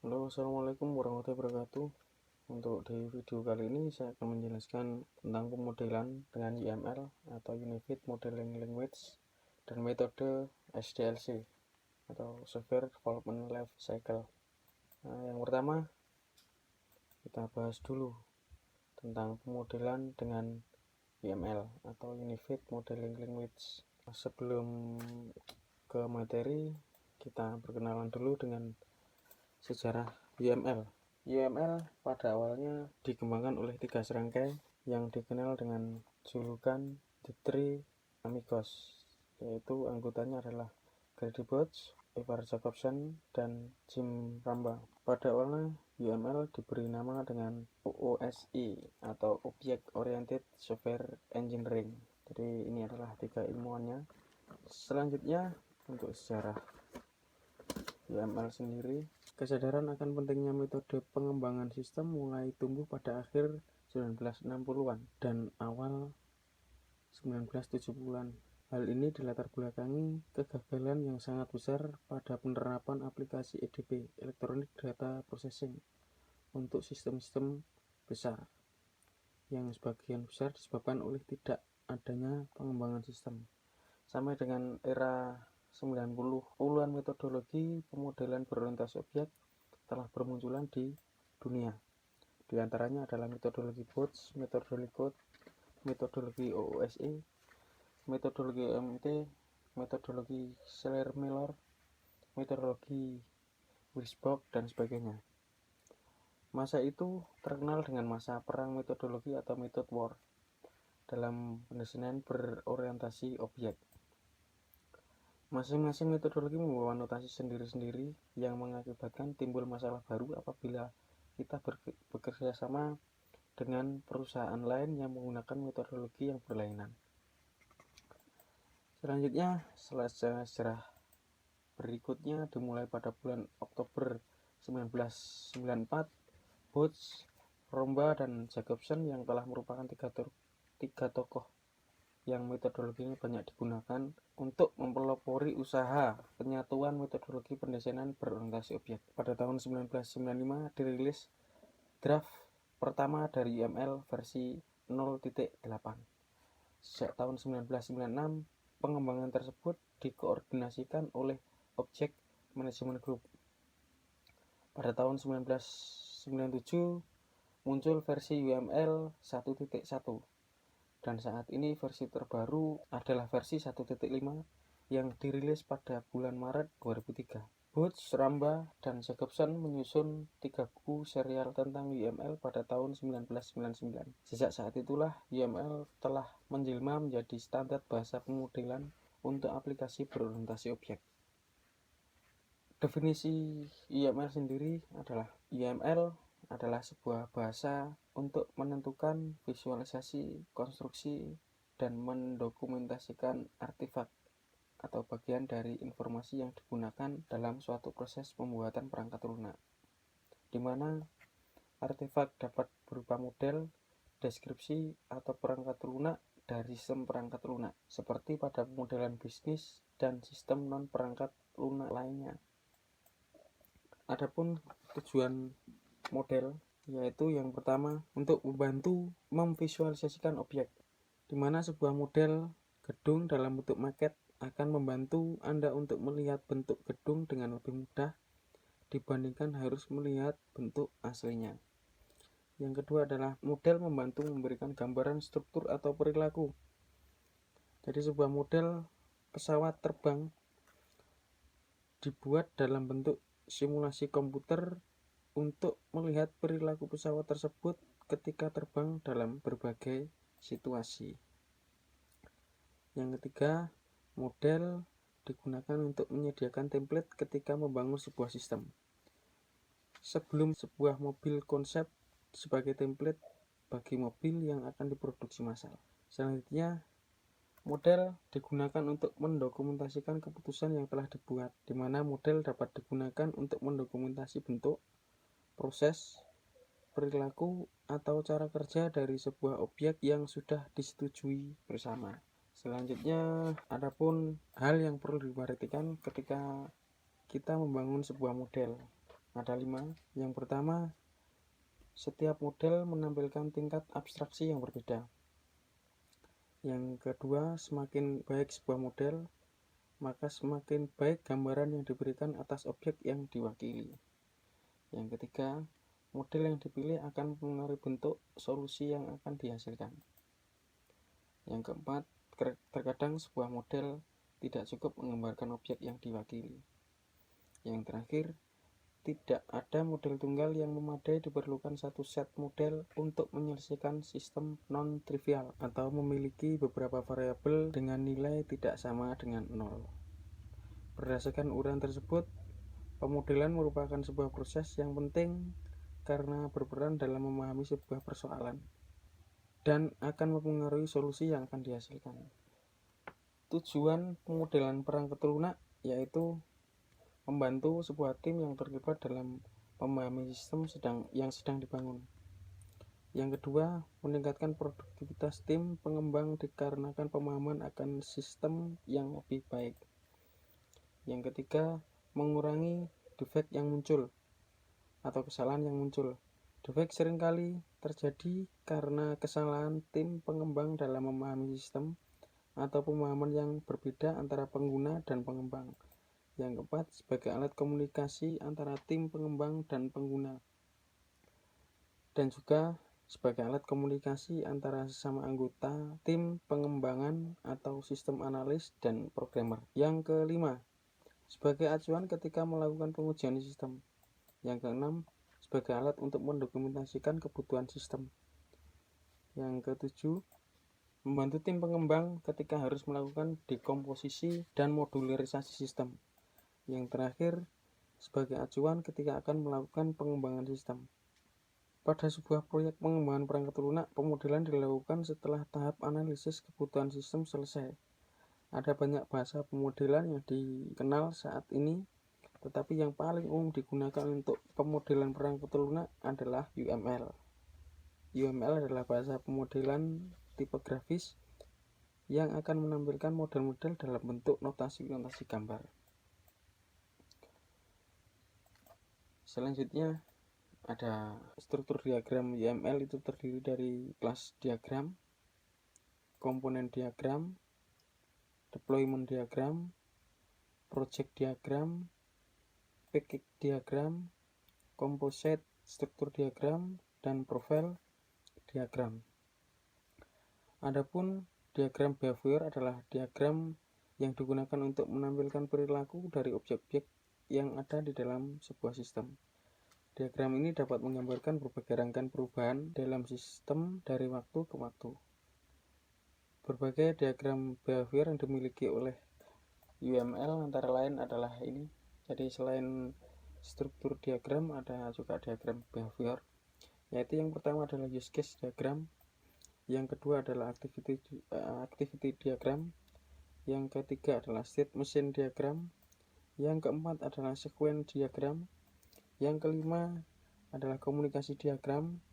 Halo, assalamualaikum warahmatullahi wabarakatuh. Untuk di video kali ini saya akan menjelaskan tentang pemodelan dengan YML atau Unified Modeling Language dan metode SDLC atau Software Development Life Cycle. Yang pertama kita bahas dulu tentang pemodelan dengan YML atau Unified Modeling Language. Sebelum ke materi, kita berkenalan dulu dengan sejarah YML. YML pada awalnya dikembangkan oleh 3 serangkai yang dikenal dengan julukan The Three Amigos, yaitu anggotanya adalah Grady Botch, Ivar Jacobson, dan Jim Ramba. Pada awalnya YML diberi nama dengan OOSE atau Object Oriented Software Engineering. Jadi ini adalah 3 ilmuannya. Selanjutnya untuk sejarah YML sendiri, kesadaran akan pentingnya metode pengembangan sistem mulai tumbuh pada akhir 1960-an dan awal 1970-an. Hal ini dilatar belakangi kegagalan yang sangat besar pada penerapan aplikasi EDP, Electronic Data Processing, untuk sistem-sistem besar, yang sebagian besar disebabkan oleh tidak adanya pengembangan sistem. Sampai dengan era 90-an metodologi pemodelan berorientasi objek telah bermunculan di dunia. Di antaranya adalah metodologi Botch, metodologi OOSE, metodologi MT, metodologi Schiller-Miller, metodologi Wishbrook, dan sebagainya. Masa itu terkenal dengan masa perang metodologi atau method war dalam pendesain berorientasi objek. Masing-masing metodologi membawa notasi sendiri-sendiri yang mengakibatkan timbul masalah baru apabila kita bekerja sama dengan perusahaan lain yang menggunakan metodologi yang berlainan. Selanjutnya, sejarah berikutnya dimulai pada bulan Oktober 1994. Botch, Romba, dan Jacobson yang telah merupakan tiga tokoh yang metodologinya banyak digunakan untuk mempelopori usaha penyatuan metodologi pendesainan berorientasi objek. Pada tahun 1995 dirilis draft pertama dari YML versi 0.8. Sejak tahun 1996 pengembangan tersebut dikoordinasikan oleh Object Management Group. Pada tahun 1997 muncul versi YML 1.1. Dan saat ini versi terbaru adalah versi 1.5 yang dirilis pada bulan Maret 2003. Botch, Ramba, dan Jacobson menyusun 3 buku serial tentang YML pada tahun 1999. Sejak saat itulah YML telah menjelma menjadi standar bahasa pemodelan untuk aplikasi berorientasi objek. Definisi YML sendiri adalah YML adalah sebuah bahasa untuk menentukan visualisasi, konstruksi, dan mendokumentasikan artefak atau bagian dari informasi yang digunakan dalam suatu proses pembuatan perangkat lunak, di mana artefak dapat berupa model, deskripsi, atau perangkat lunak dari sistem perangkat lunak, seperti pada pemodelan bisnis dan sistem non-perangkat lunak lainnya. Adapun tujuan model yaitu yang pertama untuk membantu memvisualisasikan objek, di mana sebuah model gedung dalam bentuk maket akan membantu Anda untuk melihat bentuk gedung dengan lebih mudah dibandingkan harus melihat bentuk aslinya. Yang kedua adalah model membantu memberikan gambaran struktur atau perilaku. Jadi sebuah model pesawat terbang dibuat dalam bentuk simulasi komputer untuk melihat perilaku pesawat tersebut ketika terbang dalam berbagai situasi. Yang ketiga, model digunakan untuk menyediakan template ketika membangun sebuah sistem. Sebelum sebuah mobil konsep sebagai template bagi mobil yang akan diproduksi massal. Selanjutnya, model digunakan untuk mendokumentasikan keputusan yang telah dibuat, di mana model dapat digunakan untuk mendokumentasi bentuk, proses, perilaku, atau cara kerja dari sebuah objek yang sudah disetujui bersama. Selanjutnya, adapun hal yang perlu diperhatikan ketika kita membangun sebuah model. Ada 5. Yang pertama, setiap model menampilkan tingkat abstraksi yang berbeda. Yang kedua, semakin baik sebuah model, maka semakin baik gambaran yang diberikan atas objek yang diwakili. Yang ketiga, model yang dipilih akan mempengaruhi bentuk solusi yang akan dihasilkan. Yang keempat, terkadang sebuah model tidak cukup menggambarkan objek yang diwakili. Yang terakhir, tidak ada model tunggal yang memadai, diperlukan satu set model untuk menyelesaikan sistem non-trivial atau memiliki beberapa variabel dengan nilai tidak sama dengan 0. Berdasarkan uraian tersebut, pemodelan merupakan sebuah proses yang penting karena berperan dalam memahami sebuah persoalan dan akan mempengaruhi solusi yang akan dihasilkan. Tujuan pemodelan perangkat lunak yaitu membantu sebuah tim yang terlibat dalam memahami sistem yang sedang dibangun. Yang kedua, meningkatkan produktivitas tim pengembang dikarenakan pemahaman akan sistem yang lebih baik. Yang ketiga, mengurangi defek yang muncul atau kesalahan yang muncul. Defek seringkali terjadi karena kesalahan tim pengembang dalam memahami sistem atau pemahaman yang berbeda antara pengguna dan pengembang. Yang keempat, sebagai alat komunikasi antara tim pengembang dan pengguna, dan juga sebagai alat komunikasi antara sesama anggota tim pengembangan atau sistem analis dan programmer. Yang kelima, sebagai acuan ketika melakukan pengujian sistem. Yang keenam, sebagai alat untuk mendokumentasikan kebutuhan sistem. Yang ketujuh, membantu tim pengembang ketika harus melakukan dekomposisi dan modularisasi sistem. Yang terakhir, sebagai acuan ketika akan melakukan pengembangan sistem. Pada sebuah proyek pengembangan perangkat lunak, pemodelan dilakukan setelah tahap analisis kebutuhan sistem selesai. Ada banyak bahasa pemodelan yang dikenal saat ini, tetapi yang paling umum digunakan untuk pemodelan perangkat lunak adalah UML. UML adalah bahasa pemodelan tipografis yang akan menampilkan model-model dalam bentuk notasi-notasi gambar. Selanjutnya ada struktur diagram UML, itu terdiri dari kelas diagram, komponen diagram, deployment diagram, project diagram, package diagram, composite struktur diagram, dan profile diagram. Adapun diagram behavior adalah diagram yang digunakan untuk menampilkan perilaku dari objek-objek yang ada di dalam sebuah sistem. Diagram ini dapat menggambarkan berbagai rangkaian perubahan dalam sistem dari waktu ke waktu. Berbagai diagram behavior yang dimiliki oleh UML antara lain adalah ini. Jadi selain struktur diagram, ada juga diagram behavior, yaitu yang pertama adalah use case diagram, yang kedua adalah activity diagram, yang ketiga adalah state machine diagram, yang keempat adalah sequence diagram, yang kelima adalah komunikasi diagram,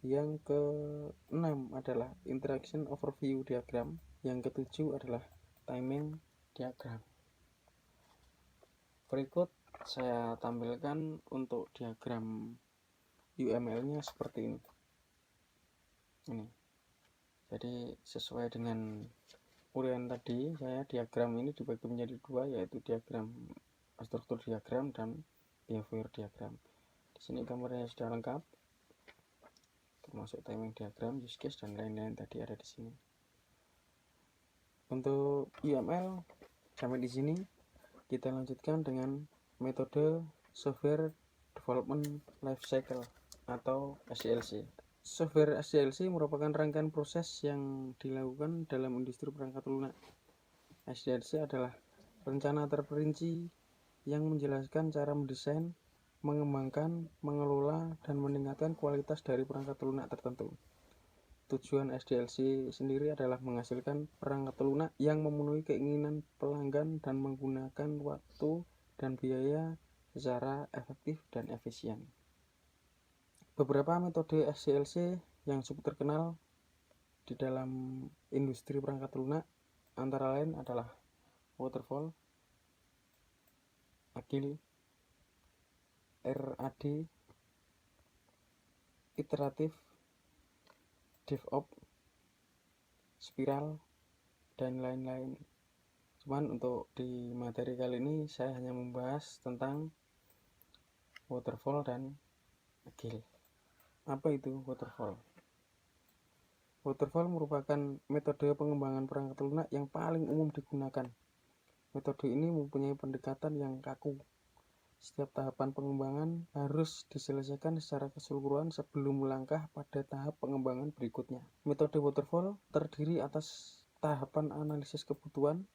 yang keenam adalah interaction overview diagram, yang ketujuh adalah timing diagram. Berikut saya tampilkan untuk diagram UML-nya seperti ini. Jadi sesuai dengan uraian tadi, saya diagram ini dibagi menjadi dua, yaitu diagram struktur diagram dan behavior diagram. Di sini gambarnya sudah lengkap, termasuk timing diagram, use case, dan lain-lain tadi ada di sini. Untuk UML sampai di sini. Kita lanjutkan dengan metode Software Development Lifecycle atau SDLC. Software SDLC merupakan rangkaian proses yang dilakukan dalam industri perangkat lunak. SDLC adalah rencana terperinci yang menjelaskan cara mendesain, mengembangkan, mengelola, dan meningkatkan kualitas dari perangkat lunak tertentu. Tujuan SDLC sendiri adalah menghasilkan perangkat lunak yang memenuhi keinginan pelanggan dan menggunakan waktu dan biaya secara efektif dan efisien. Beberapa metode SDLC yang cukup terkenal di dalam industri perangkat lunak antara lain adalah waterfall, agile, RAD, iteratif, DevOps, spiral, dan lain-lain. Cuman untuk di materi kali ini saya hanya membahas tentang waterfall dan agile. Apa itu waterfall? Waterfall merupakan metode pengembangan perangkat lunak yang paling umum digunakan. Metode ini mempunyai pendekatan yang kaku. Setiap tahapan pengembangan harus diselesaikan secara keseluruhan sebelum melangkah pada tahap pengembangan berikutnya. Metode waterfall terdiri atas tahapan analisis kebutuhan,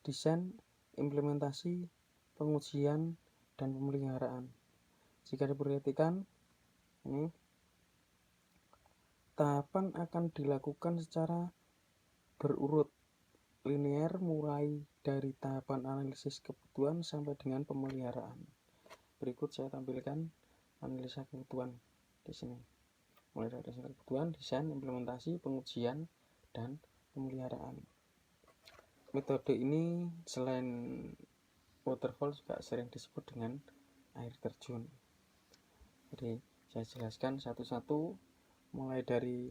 desain, implementasi, pengujian, dan pemeliharaan. Jika diperhatikan, ini tahapan akan dilakukan secara berurut, linear, mulai dari tahapan analisis kebutuhan sampai dengan pemeliharaan. Berikut saya tampilkan analisa kebutuhan di sini. Mulai dari analisa kebutuhan, desain, implementasi, pengujian, dan pemeliharaan. Metode ini selain waterfall juga sering disebut dengan air terjun. Jadi saya jelaskan satu-satu, mulai dari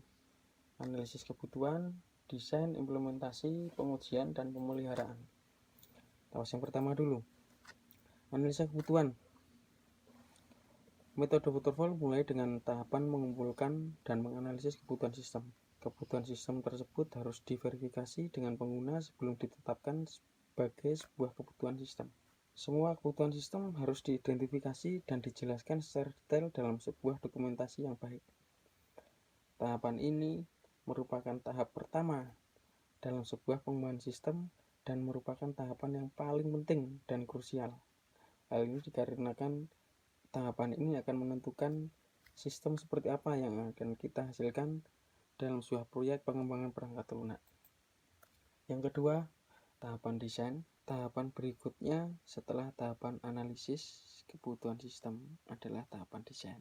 analisis kebutuhan, desain, implementasi, pengujian, dan pemeliharaan. Tahap yang pertama dulu, analisa kebutuhan. Metode waterfall mulai dengan tahapan mengumpulkan dan menganalisis kebutuhan sistem. Kebutuhan sistem tersebut harus diverifikasi dengan pengguna sebelum ditetapkan sebagai sebuah kebutuhan sistem. Semua kebutuhan sistem harus diidentifikasi dan dijelaskan secara detail dalam sebuah dokumentasi yang baik. Tahapan ini merupakan tahap pertama dalam sebuah pengembangan sistem dan merupakan tahapan yang paling penting dan krusial. Hal ini dikarenakan tahapan ini akan menentukan sistem seperti apa yang akan kita hasilkan dalam sebuah proyek pengembangan perangkat lunak. Yang kedua, tahapan desain. Tahapan berikutnya setelah tahapan analisis kebutuhan sistem adalah tahapan desain.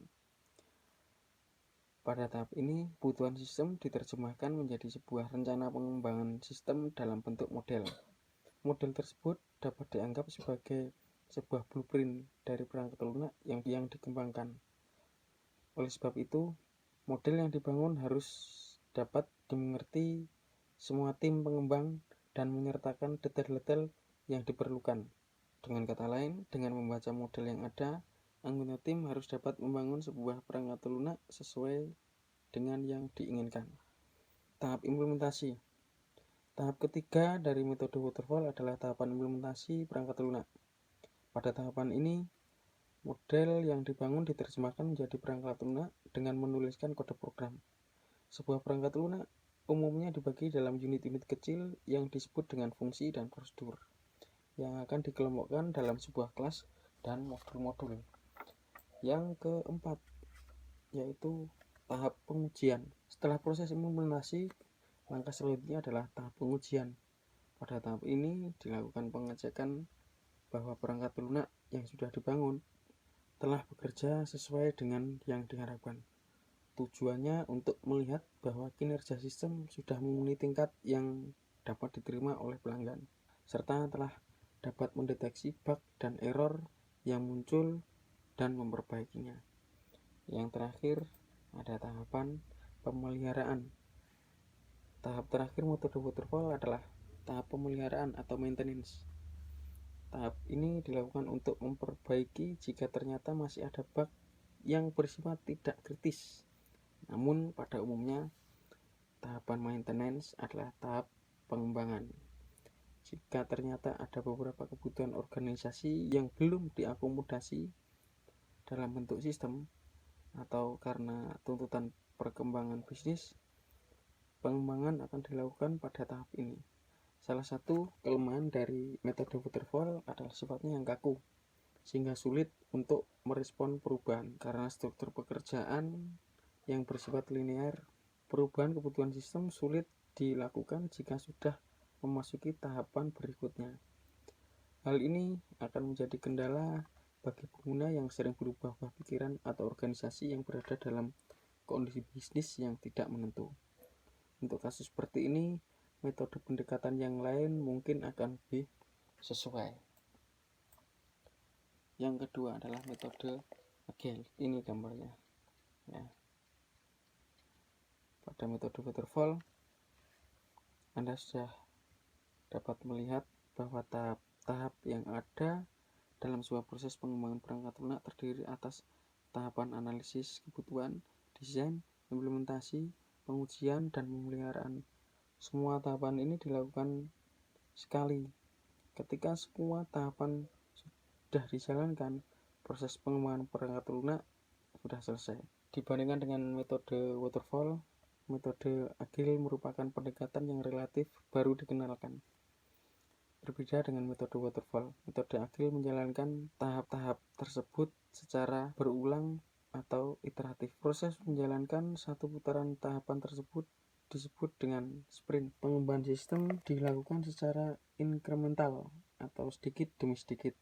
Pada tahap ini, kebutuhan sistem diterjemahkan menjadi sebuah rencana pengembangan sistem dalam bentuk model. Model tersebut dapat dianggap sebagai sebuah blueprint dari perangkat lunak yang dikembangkan. Oleh sebab itu, model yang dibangun harus dapat dimengerti semua tim pengembang dan menyertakan detail-detail yang diperlukan. Dengan kata lain, dengan membaca model yang ada, anggota tim harus dapat membangun sebuah perangkat lunak sesuai dengan yang diinginkan. Tahap implementasi. Tahap ketiga dari metode waterfall adalah tahapan implementasi perangkat lunak. Pada tahapan ini, model yang dibangun diterjemahkan menjadi perangkat lunak dengan menuliskan kode program. Sebuah perangkat lunak umumnya dibagi dalam unit-unit kecil yang disebut dengan fungsi dan prosedur, yang akan dikelompokkan dalam sebuah kelas dan modul-modul. Yang keempat, yaitu tahap pengujian. Setelah proses implementasi, langkah selanjutnya adalah tahap pengujian. Pada tahap ini dilakukan pengecekan bahwa perangkat lunak yang sudah dibangun telah bekerja sesuai dengan yang diharapkan. Tujuannya untuk melihat bahwa kinerja sistem sudah memenuhi tingkat yang dapat diterima oleh pelanggan, serta telah dapat mendeteksi bug dan error yang muncul dan memperbaikinya. Yang terakhir, ada tahapan pemeliharaan. Tahap terakhir metode waterfall adalah tahap pemeliharaan atau maintenance. Tahap ini dilakukan untuk memperbaiki jika ternyata masih ada bug yang bersifat tidak kritis. Namun pada umumnya, tahapan maintenance adalah tahap pengembangan. Jika ternyata ada beberapa kebutuhan organisasi yang belum diakomodasi dalam bentuk sistem, atau karena tuntutan perkembangan bisnis, pengembangan akan dilakukan pada tahap ini. Salah satu kelemahan dari metode waterfall adalah sifatnya yang kaku, sehingga sulit untuk merespon perubahan karena struktur pekerjaan yang bersifat linear. Perubahan kebutuhan sistem sulit dilakukan jika sudah memasuki tahapan berikutnya. Hal ini akan menjadi kendala bagi pengguna yang sering berubah-ubah pikiran atau organisasi yang berada dalam kondisi bisnis yang tidak menentu. Untuk kasus seperti ini, metode pendekatan yang lain mungkin akan lebih sesuai. Yang kedua adalah metode agile. Ini gambarnya ya. Pada metode waterfall Anda sudah dapat melihat bahwa tahap-tahap yang ada dalam sebuah proses pengembangan perangkat lunak terdiri atas tahapan analisis kebutuhan, desain, implementasi, pengujian, dan pemeliharaan. Semua tahapan ini dilakukan sekali. Ketika semua tahapan sudah dijalankan, proses pengembangan perangkat lunak sudah selesai. Dibandingkan dengan metode waterfall, metode agile merupakan pendekatan yang relatif baru dikenalkan. Berbeda dengan metode waterfall, metode agile menjalankan tahap-tahap tersebut secara berulang atau iteratif. Proses menjalankan satu putaran tahapan tersebut disebut dengan sprint. Pengembangan sistem dilakukan secara inkremental atau sedikit demi sedikit,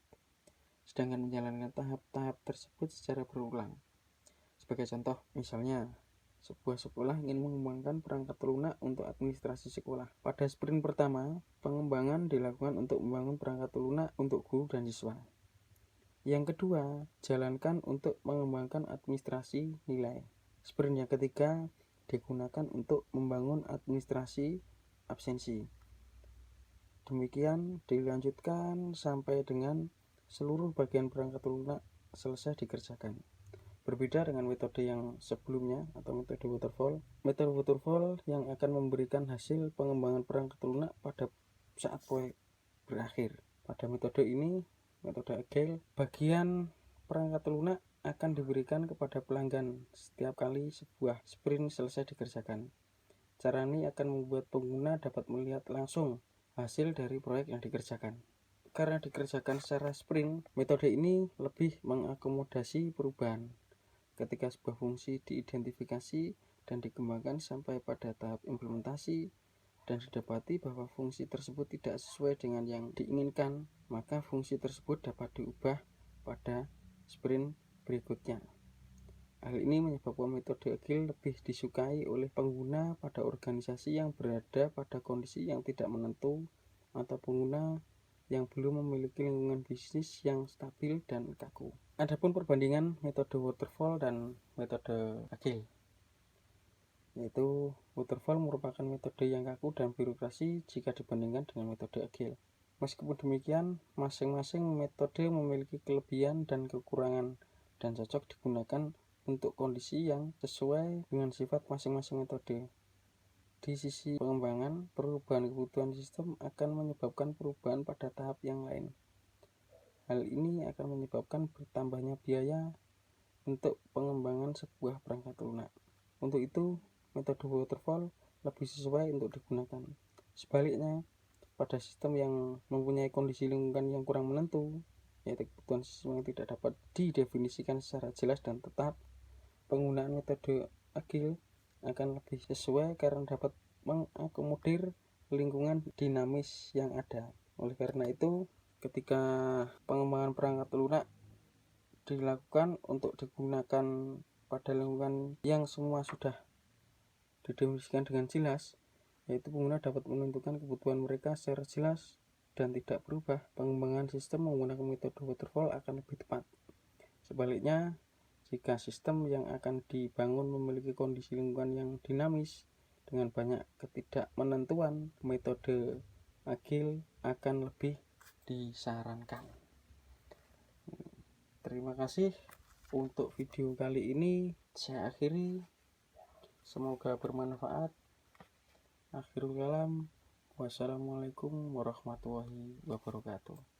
sedangkan menjalankan tahap-tahap tersebut secara berulang. Sebagai contoh, misalnya sebuah sekolah ingin mengembangkan perangkat lunak untuk administrasi sekolah. Pada sprint pertama, pengembangan dilakukan untuk membangun perangkat lunak untuk guru dan siswa. Yang kedua, jalankan untuk mengembangkan administrasi nilai. Sprint yang ketiga digunakan untuk membangun administrasi absensi. Demikian dilanjutkan sampai dengan seluruh bagian perangkat lunak selesai dikerjakan. Berbeda dengan metode yang sebelumnya atau metode waterfall yang akan memberikan hasil pengembangan perangkat lunak pada saat proyek berakhir. Pada metode ini, metode agile, bagian perangkat lunak akan diberikan kepada pelanggan setiap kali sebuah sprint selesai dikerjakan. Cara ini akan membuat pengguna dapat melihat langsung hasil dari proyek yang dikerjakan. Karena dikerjakan secara sprint, metode ini lebih mengakomodasi perubahan. Ketika sebuah fungsi diidentifikasi dan dikembangkan sampai pada tahap implementasi dan didapati bahwa fungsi tersebut tidak sesuai dengan yang diinginkan, maka fungsi tersebut dapat diubah pada sprint berikutnya. Hal ini menyebabkan metode agile lebih disukai oleh pengguna pada organisasi yang berada pada kondisi yang tidak menentu atau pengguna yang belum memiliki lingkungan bisnis yang stabil dan kaku. Adapun perbandingan metode waterfall dan metode agile, yaitu waterfall merupakan metode yang kaku dan birokrasi jika dibandingkan dengan metode agile. Meskipun demikian, masing-masing metode memiliki kelebihan dan kekurangan dan cocok digunakan untuk kondisi yang sesuai dengan sifat masing-masing metode. Di sisi pengembangan, perubahan kebutuhan sistem akan menyebabkan perubahan pada tahap yang lain. Hal ini akan menyebabkan bertambahnya biaya untuk pengembangan sebuah perangkat lunak. Untuk itu, metode waterfall lebih sesuai untuk digunakan. Sebaliknya, pada sistem yang mempunyai kondisi lingkungan yang kurang menentu, yaitu kebutuhan sistem yang tidak dapat didefinisikan secara jelas dan tetap, penggunaan metode agile akan lebih sesuai karena dapat mengakomodir lingkungan dinamis yang ada. Oleh karena itu, ketika pengembangan perangkat lunak dilakukan untuk digunakan pada lingkungan yang semua sudah didefinisikan dengan jelas, yaitu pengguna dapat menentukan kebutuhan mereka secara jelas dan tidak berubah, pengembangan sistem menggunakan metode waterfall akan lebih tepat. Sebaliknya, jika sistem yang akan dibangun memiliki kondisi lingkungan yang dinamis dengan banyak ketidakmenentuan, metode agile akan lebih disarankan. Terima kasih untuk video kali ini. Saya akhiri. Semoga bermanfaat. Akhirul kalam. Wassalamualaikum warahmatullahi wabarakatuh.